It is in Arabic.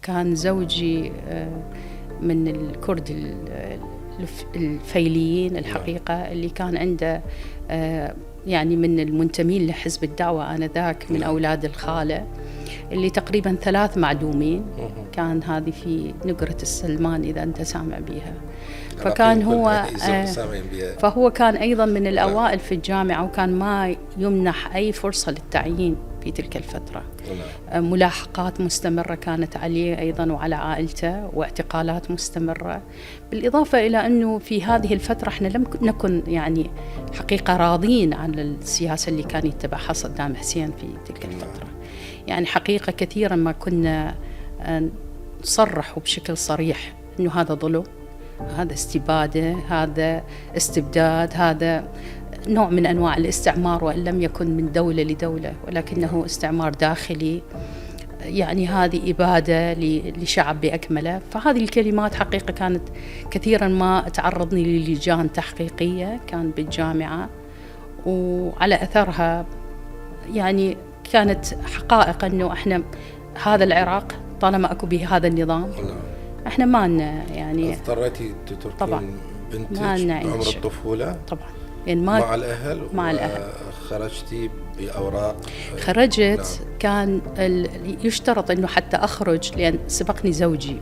كان زوجي من الكرد الفيليين الحقيقة، اللي كان عنده يعني من المنتمين لحزب الدعوة آنذاك، من أولاد الخالة اللي تقريبا 3 معدومين. كان هذه في نقرة السلمان إذا أنت سامع بها. فكان هو فهو كان أيضا من الأوائل في الجامعة، وكان ما يمنح أي فرصة للتعيين في تلك الفترة. ملاحقات مستمرة كانت عليه أيضا وعلى عائلته، واعتقالات مستمرة، بالإضافة إلى أنه في هذه الفترة احنا لم نكن يعني حقيقة راضين عن السياسة اللي كان يتبعها صدام حسين في تلك الفترة. يعني حقيقة كثيرا ما كنا نصرح بشكل صريح أنه هذا ظلم، هذا استبادة، هذا استبداد، هذا نوع من أنواع الاستعمار، وإن لم يكن من دولة لدولة ولكنه استعمار داخلي. يعني هذه إبادة لشعب بأكمله. فهذه الكلمات حقيقة كانت كثيرا ما تعرضني للجان تحقيقية كان بالجامعة، وعلى أثرها يعني كانت حقائق أنه إحنا هذا العراق طالما أكو به هذا النظام إحنا ما يعني اضطريتي تتركين بنتك بعمر الطفولة طبعا يعني مع الأهل مع الأهل. خرجتي بأوراق؟ خرجت. كان يشترط أنه حتى أخرج، لأن سبقني زوجي